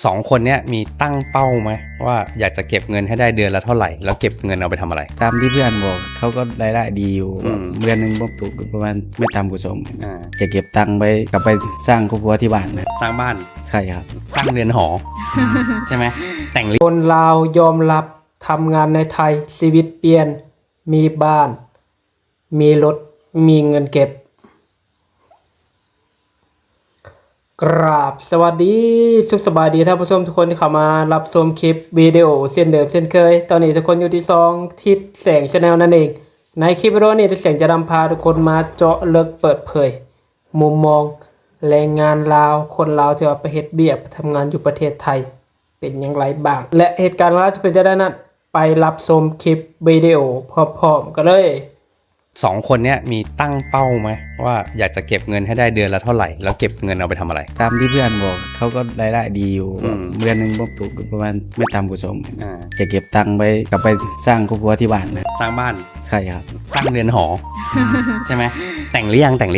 2 คนเนี้ยมีตั้งเป้าไหมว่าอยากจะเก็บเงินให้ได้เดือนละเท่าไหร่แล้วเก็บเงินเอาไปทำอะไรตามที่เพื่อนบอกเขาก็รายได้ดีอยู่ อืม เดือนหนึ่งผมตกประมาณไม่ต่ำกว่าสอง า จะเก็บตังค์ไปกลับไปสร้างครอบครัวที่บ้านนะ สร้างบ้าน ใช่ครับ สร้างเรือนหอ ใช่ไหมแต่งลิ คนลาวยอมรับทำงานในไทยชีวิตเปลี่ยน มีบ้าน มีรถ มีเงินเก็บ กราบสวัสดีสุขสบายดีท่านผู้ชมทุกคนที่เข้ามารับชมคลิปวิดีโอเช่นเดิมเช่นเคย ตอนนี้ทุกคนอยู่ที่ทิศแสงชาแนลนั่นเอง ในคลิปวิดีโอนี้ทิศแสงจะนำพาทุกคนมาเจาะลึกเปิดเผย มุมมองแรงงานลาวคนลาวที่ว่าไปเฮ็ดเบียกทำงานอยู่ประเทศไทย เป็นอย่างไรบ้าง และเหตุการณ์ว่าจะเป็นจะได้นั้นไปรับชมคลิปวิดีโอพร้อมๆกันเลย 2 คนเนี้ยมีตั้งเป้าไหมว่าอยากจะเก็บเงินให้ได้เดือนละเท่าไหร่แล้วเก็บเงินเอาไปทำอะไร ตามที่เพื่อนบอกเขาก็รายได้ดีอยู่ อืม เดือนหนึ่งผมตกประมาณไม่ต่ำกว่าสอง อ่า จะเก็บตังค์ไปกลับไปสร้างครอบครัวที่บ้านนะ สร้างบ้าน ใช่ครับ สร้างเรือนหอ ใช่ไหมแต่งหรือยังแต่งแ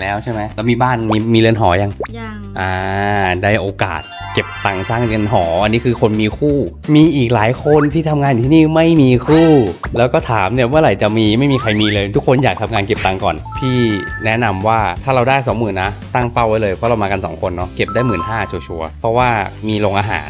ล้วใช่ไหมแล้วมีบ้านมีเรือนหอยัง ยัง ได้โอกาสเก็บตังค์สร้างเรือนหออันนี้คือคนมีคู่ มีอีกหลายคนที่ทำงานอยู่ที่นี่ไม่มีคู่ แล้วก็ถามเนี่ยเมื่อไหร่จะมีไม่มีใครมีเลย ทุกคนอยากทำงานเก็บตังค์ก่อน พี่แนะนำว่าถ้าเราได้ 20,000นะตั้งเป้าไว้เลยเพราะเรามากัน2คนเนาะเก็บได้ 15,000ชัวร์ๆเพราะว่ามีโรงอาหา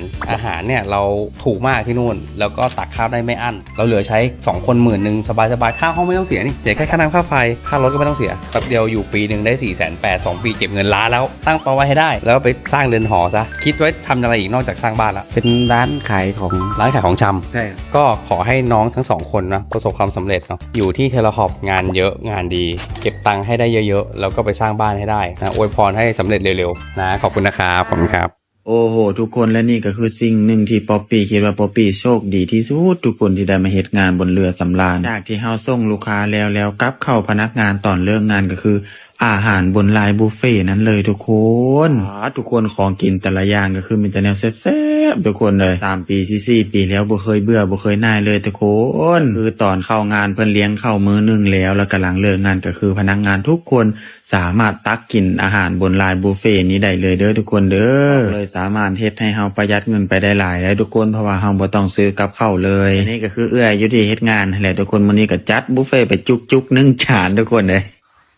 รเนี่ยเราถูกมากที่นู่น แล้วก็ตักข้าวได้ไม่อั้นเราเหลือใช้2คน10,000สบายๆค่าห้องไม่ต้องเสียนี่เสียแค่ค่าน้ำค่าไฟค่ารถก็ไม่ต้องเสียแป๊บเดียวอยู่ปีหนึ่งได้ 480,000 2 ปีเก็บเงินล้านแล้วตั้งเป้าไว้ให้ได้แล้วก็ไปสร้างเรือนหอซะคิดไว้ทำอะไรอีกนอกจากสร้างบ้านละ เป็นร้านขายของ ร้านขายของชำ ใช่ครับ ก็ขอให้น้องทั้ง2 คนนะประสบความสำเร็จเนาะอยู่ที่เทเลฮอปงานเยอะงานดี เก็บตังค์ให้ได้เยอะๆแล้วก็ไปสร้างบ้านให้ได้นะอวยพรให้สำเร็จเร็วๆนะขอบคุณนะครับขอบคุณครับ โอ้โหทุกคนและนี่ก็คือสิ่งหนึ่งที่ป๊อปปี้คิดว่าป๊อปปี้โชคดีที่สุดทุกคนที่ได้มาเฮ็ดงานบนเรือสำราญจากที่เฮาส่งลูกค้าแล้วกลับเข้าพนักงานตอนเลิกงานก็คือ อาหารบนไลน์บุฟเฟ่ต์นั้นเลยทุกคนทุกคนของกินแต่ละอย่างก็คือมีแต่แนวแซ่บๆทุกคนเลย3 ปี4 ปีแล้วบ่เคยเบื่อบ่เคยน่ายเลยทุกคนคือตอนเข้างานเพิ่นเลี้ยงเข้ามื้อนึงแล้วกำลังเลิกงานก็คือพนักงานทุกคนสามารถตักกินอาหารบนไลน์บุฟเฟ่ต์นี้ได้เลยเด้อทุกคนเด้อเลยสามารถเฮ็ดให้เฮาประหยัดเงินไปได้หลายได้ทุกคนเพราะว่าเฮาบ่ต้องซื้อกับข้าวเลยอันนี้ก็คือเอื้อยอยู่ที่เฮ็ดงานนั่นแหละทุกคนมื้อนี้ก็จัดบุฟเฟ่ต์ไปจุกๆ1 จานทุกคนเลย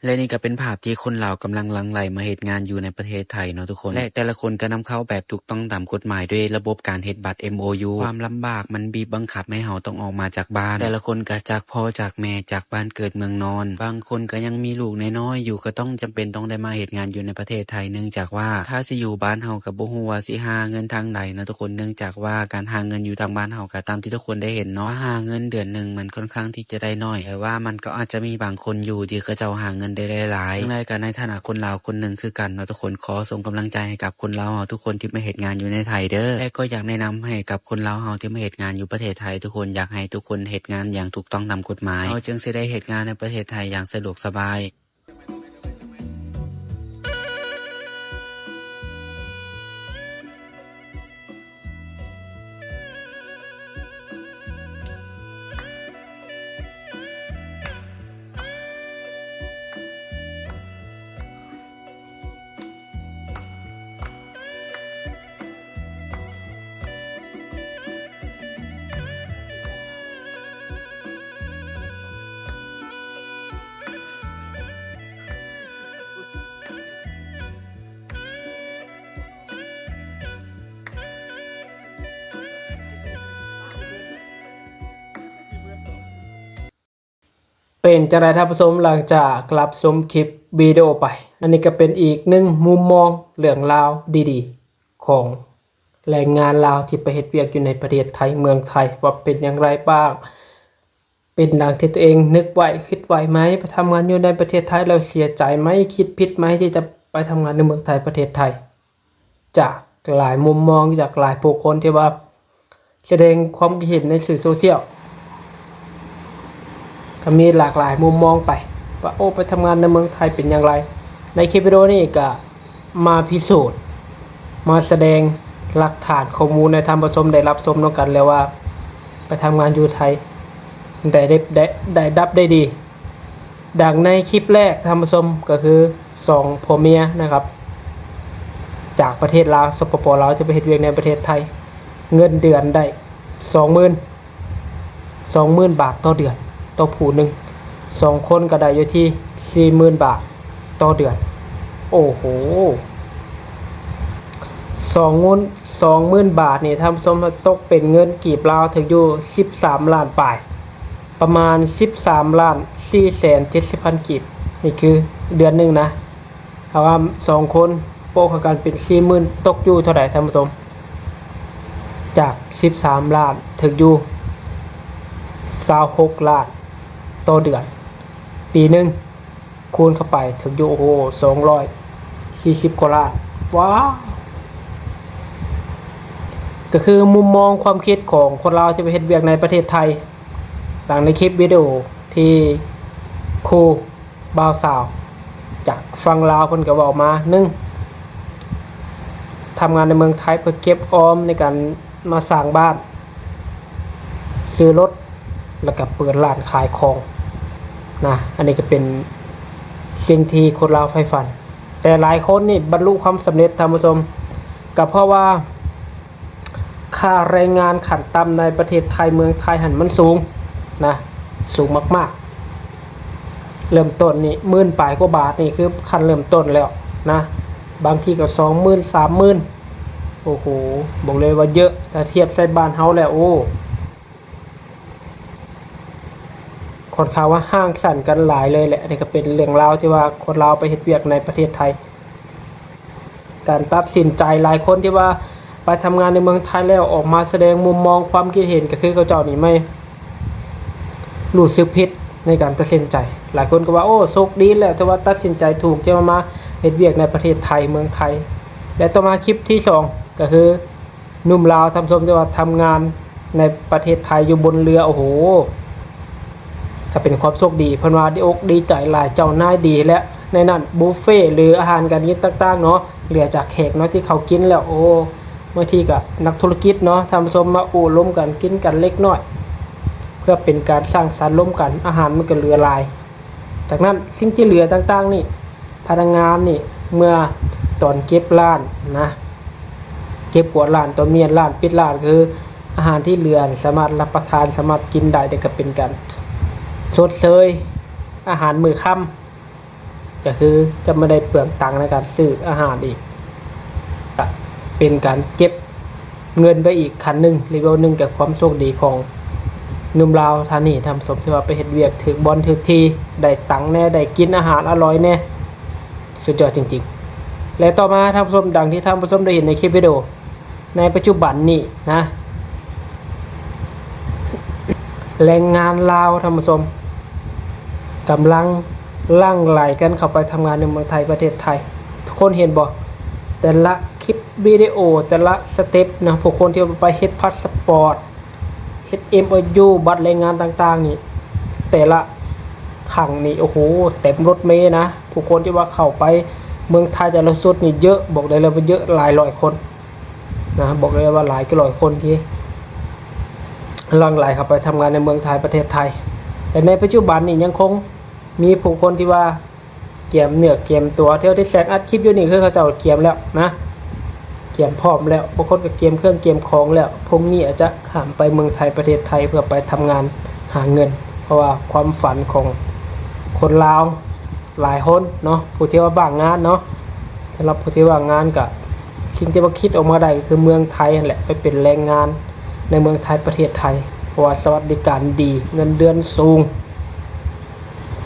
และนี่ก็เป็นภาพที่คนลาวกำลังหลั่งไหลมาเหตุงานอยู่ในประเทศไทยเนาะทุกคนและแต่ละคนก็นำเข้าแบบถูกต้องตามกฎหมายด้วยระบบการเฮ็ดบัตร MOU ความลำบากมันบีบบังคับให้เฮาต้องออกมาจากบ้านแต่ละคนก็จากพ่อจากแม่จากบ้านเกิดเมืองนอนบางคนก็ยังมีลูกน้อยๆอยู่ก็ต้องจำเป็นต้องได้มาเหตุงานอยู่ในประเทศไทยเนื่องจากว่าถ้าสิอยู่บ้านเฮาก็บ่ฮู้ว่าสิหาเงินทางใดเนาะทุกคนเนื่องจากว่าการหาเงินอยู่ทางบ้านเฮาก็ตามที่ทุกคนได้เห็นเนาะหาเงินเดือนนึงมันค่อนข้างที่จะได้น้อยแต่ว่ามันก็อาจจะมีบางคนอยู่ที่เขาเจ้าหาเงินได้หลายๆในฐานะคนลาวคนหนึ่งคือกันเนาะทุกคนขอส่งกำลังใจให้กับคนลาวเฮาทุกคนที่มาเหตุงานอยู่ในไทยเด้อและก็อยากแนะนำให้กับคนลาวเฮาที่มาเหตุงานอยู่ประเทศไทยทุกคนอยากให้ทุกคนเหตุงานอย่างถูกต้องตามกฎหมายเราจึงสิได้เหตุงานในประเทศไทยอย่างสะดวกสบายเป็นจังไรท่านผู้ชมหลังจากรับชมคลิปวิดีโอไป อันนี้ก็เป็นอีกหนึ่งมุมมองเรื่องราวดีๆ ของแรงงานลาวที่ไปเฮ็ดเวียกอยู่ในประเทศไทยเมืองไทยว่าเป็นอย่างไรบ้าง เป็นดังที่ตัวเองนึกไว้คิดไว้ไหมไปทำงานอยู่ในประเทศไทยแล้วเสียใจไหมคิดผิดไหมที่จะไปทำงานในเมืองไทยประเทศไทย จากหลายมุมมองจากหลายผู้คนที่ว่าแสดงความคิดเห็นในสื่อโซเชียลก็มีหลากหลายมุมมองไปว่าโอ้ไปทำงานในเมืองไทยเป็นอย่างไรในคลิปวิดีโอนี้ก็มาพิสูจน์มาแสดงหลักฐานข้อมูลในทางผสมได้รับชมน้องกันแล้วว่าไปทำงานอยู่ไทยได้ดับได้ดีดังในคลิปแรกทำผสมก็คือ2 ผัวเมียนะครับ จากประเทศลาวสปปลาวจะไปเฮ็ดเวียกในประเทศไทยเงินเดือนได้ 20,000 บาทต่อเดือนต่อผู้หนึง2คนก็ได้อยู่ที่ 40,000 บาทต่อเดือนโอ้โห20,000 บาทนี่ทำสมตกเป็นเงินกีบลาวถึงอยู่13ล้านปลายประมาณ13,470,000กีบนี่คือเดือนหนึงนะถ้าว่า2คนโปะกันเป็น 40,000 ตกอยู่เท่าไหร่ท่านผู้ชมจาก13ล้านถึงอยู่26ล้านต่อเดือนปีหนึงคูณเข้าไปถึงอยู่โอ้โห240กว่าล้านว้าวก็คือมุมมองความคิดของคนลาวที่ไปเฮ็ดเวียกในประเทศไทยดังในคลิปวิดีโอที่ครูบ่าวสาวจากฝั่งลาวเพิ่นก็เว้ามา1ทำงานในเมืองไทยเพื่อเก็บออมในการมาสร้างบ้านซื้อรถแล้วก็เปิดร้านขายของนะอันนี้ก็เป็นสิ่งที่คนลาวใฝ่ฝันแต่หลายคนนี่บรรลุความสำเร็จท่านผู้ชมก็เพราะว่าค่าแรงงานขั้นต่ำในประเทศไทยเมืองไทยหันมันสูงนะสูงมากๆเริ่มต้นนี่10,000 ปลายกว่าบาทนี่คือขั้นเริ่มต้นแล้วนะบางทีก็ 20,000 30,000 โอ้โหบอกเลยว่าเยอะถ้าเทียบใส่บ้านเฮาแล้วโอ้คนข่าวว่าห้างสั่นกันหลายเลยแหละนี่ก็เป็นเรื่องราวที่ว่าคนลาวไปเฮ็ดเวียกในประเทศไทยการตัดสินใจหลายคนที่ว่าไปทำงานในเมืองไทยแล้วออกมาแสดงมุมมองความคิดเห็นก็คือเขาเจ้านี่ไม่รู้สึกผิดในการตัดสินใจหลายคนก็ว่าโอ้โชคดีแหละแต่ว่าตัดสินใจถูกจะมาเฮ็ดเวียกในประเทศไทยเมืองไทยและต่อมาคลิปที่2ก็คือหนุ่มลาวทำสมที่ว่าทำงานในประเทศไทยอยู่บนเรือโอ้โหก็เป็นความโชคดีเพิ่นว่าดีอกดีใจหลายเจ้านายดีและในนั้นบุฟเฟ่หรืออาหารการกินต่างๆเนาะเหลือจากแขกเนาะที่เขากินแล้วโอ้บางทีก็นักธุรกิจเนาะทำสมมาอู้ร่วมกันกินกันเล็กน้อยเพื่อเป็นการสร้างสรรค์ร่วมกันอาหารมันก็เหลือหลายจากนั้นสิ่งที่เหลือต่างๆนี่พนักงานนี่เมื่อตอนเก็บร้านนะเก็บกวาดร้านตอนเมียนร้านปิดร้านคืออาหารที่เหลือสามารถรับประทานสามารถกินได้แต่ก็เป็นการชดเชยอาหารมื้อค่ำก็คือจะไม่ได้เปลืองตังค์ในการซื้ออาหารอีกเป็นการเก็บเงินไปอีกขั้นหนึ่งเลเวลหนึ่งกับความโชคดีของหนุ่มลาวท่านนี้ทำสมที่ว่าไปเฮ็ดเวียกถึกบอลถึกทีได้ตังค์แน่ได้กินอาหารอร่อยแน่สุดยอดจริงๆและต่อมาท่านผู้ชมดังที่ท่านผู้ชมได้เห็นในคลิปวิดีโอในปัจจุบันนี้นะแรงงานลาวท่านผู้ชมกำลังลั่งไหลกันเข้าไปทำงานในเมืองไทยประเทศไทยทุกคนเห็นบ่แต่ละคลิปวิดีโอแต่ละสเต็ปนะพวกคนที่ไปเฮ็ดพาสปอร์ตเฮ็ด MOU บัตรแรงงานต่างๆนี่แต่ละครั้งนี่โอ้โหเต็มรถเมล์นะผู้คนที่ว่าเข้าไปเมืองไทยแต่ละสุดนี่เยอะบอกได้เลยว่าเยอะหลายร้อยคนนะบอกเลยว่าหลายร้อยคนที่ลังไหลเข้าไปทำงานในเมืองไทยประเทศไทยแต่ในปัจจุบันนี่ยังคงมีผู้คนที่ว่าเกียมเนื้อเกียมตัวเที่ยวที่แสงอัดคลิปอยู่นี่คือเขาเจ้าเกียมแล้วนะเกียมพร้อมแล้วบางคนก็เกียมเครื่องเกียมของแล้วพวกนี้อาจจะข้ามไปเมืองไทยประเทศไทยเพื่อไปทำงานหาเงินเพราะว่าความฝันของคนลาวหลายคนเนาะผู้ที่ว่าว่างงานเนาะสำหรับผู้ที่ว่างงานก็สิ่งที่ว่าคิดออกมาได้คือเมืองไทยนั่นแหละไปเป็นแรงงานในเมืองไทยประเทศไทยเพราะว่าสวัสดิการดีเงินเดือนสูง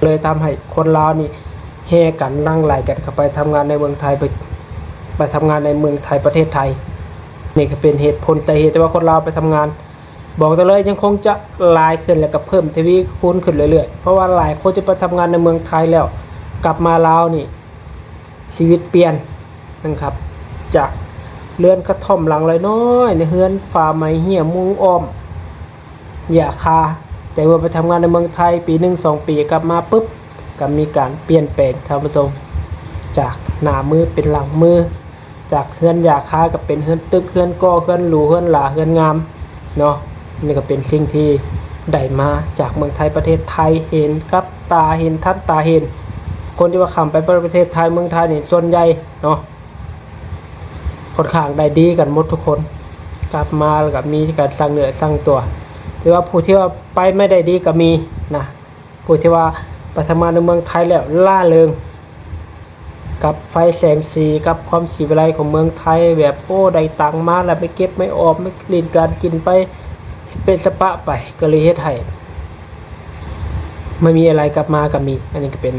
เลยทำให้คนลาวนี่แห่กันลั่งไหลกันเข้าไปทำงานในเมืองไทยไปทำงานในเมืองไทยประเทศไทยนี่ก็เป็นเหตุผลสาเหตุที่ว่าคนลาวไปทำงานบอกแต่เลยยังคงจะหลายขึ้นแล้วก็เพิ่มทวีคูณขึ้นเรื่อยๆเพราะว่าหลายคนจะไปทำงานในเมืองไทยแล้วกลับมาลาวนี่ชีวิตเปลี่ยนนะครับจากเรือนกระท่อมหลังน้อยในเฮือนฟ้าไม้เหี้ยมุงอ้อมหญ้าคาแต่ว่าไปทำงานในเมืองไทยปี1-2 ปีกลับมาปุ๊บก็มีการเปลี่ยนแปลงท่านผู้ชมจากหน้ามือเป็นหลังมือจากเฮือนหญ้าคาก็เป็นเฮือนตึกเฮือนก่อเฮือนหรูเฮือนหลาเฮือนงามเนาะนี่ก็เป็นสิ่งที่ได้มาจากเมืองไทยประเทศไทยเห็นกับตาเห็นทัดตาเห็นคนที่ว่าข้ามไปประเทศไทยเมืองไทยนี่ส่วนใหญ่เนาะ ค่อนข้างได้ดีกันหมดทุกคนกลับมาแล้วก็มีการสร้างเนื้อสร้างตัวหรือว่าผู้ที่ว่าไปไม่ได้ดีก็มีนะผู้ที่ว่าไปทำงานในเมืองไทยแล้วล่าเริงกับไฟแสงสีกับความสีวิไลของเมืองไทยแบบโอ้ได้ตังมาแล้วไม่เก็บไม่ออมไม่ลินการกินไปเป็นสปะไปก็เลยเฮ็ดให้ไม่มีอะไรกลับมาก็มีอันนี้ก็เป็น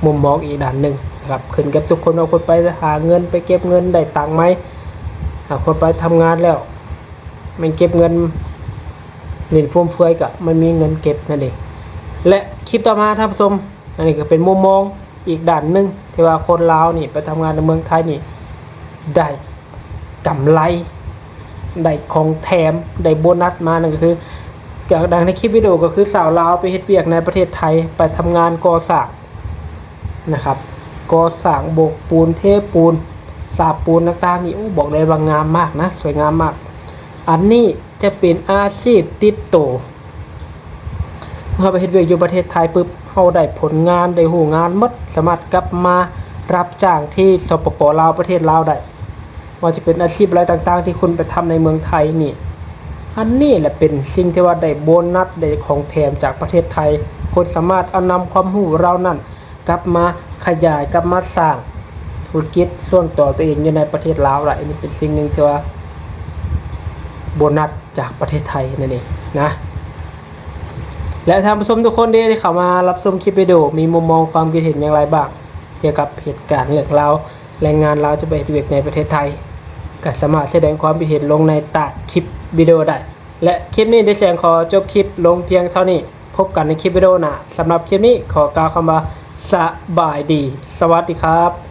มุมมองอีกด้านหนึ่งนะครับขึ้นกับทุกคนเอาคนไปหาเงินไปเก็บเงินได้ตังไหมหาคนไปทำงานแล้วมันเก็บเงินเล่นฟุ่มเฟือยก็ไม่มีเงินเก็บนั่นเองและคลิปต่อมาท่านผู้ชมอันนี้ก็เป็นมุมมองอีกด้านหนึ่งที่ว่าคนลาวนี่ไปทำงานในเมืองไทยนี่ได้กำไรได้ของแถมได้โบนัสมานั่นก็คือจากดังในคลิปวิดีโอก็คือสาวลาวไปเฮ็ดเวียกในประเทศไทยไปทำงานก่อสร้างนะครับก่อสร้างโบกปูนเทปูนสาบปูนต่างๆนี่บอกเลยว่างามมากนะสวยงามมากอันนี้จะเป็นอาชีพติดโตเมื่อไปเฮ็ดเวียกอยู่ประเทศไทยปุ๊บเฮาได้ผลงานได้หูงานหมดสามารถกลับมารับจ้างที่สปป.ลาวประเทศลาวได้ว่าจะเป็นอาชีพอะไรต่างๆที่คุณไปทำในเมืองไทยนี่อันนี้แหละเป็นสิ่งที่ว่าได้โบนัสได้ของแถมจากประเทศไทยคนสามารถเอานำความรู้เรานั่นกลับมาขยายกลับมาสร้างธุรกิจส่วนต่อตัวเองอยู่ในประเทศลาวได้อันนี้เป็นสิ่งหนึ่งที่ว่าโบนัสจากประเทศไทยนั่นเองนะและท่านผู้ชมทุกคนที่เข้ามารับชมคลิปวิดีโอมีมุมมองความคิดเห็นอย่างไรบ้างเกี่ยวกับเหตุการณ์เรื่องราวแรงงานลาวจะไปเฮ็ดเวียกในประเทศไทยก็สามารถแสดงความคิดเห็นลงในใต้คลิปวิดีโอได้และคลิปนี้ได้แสดงขอจบคลิปลงเพียงเท่านี้พบกันในคลิปวิดีโอหน้าสำหรับคลิปนี้ขอกล่าวคำว่าสบายดีสวัสดีครับ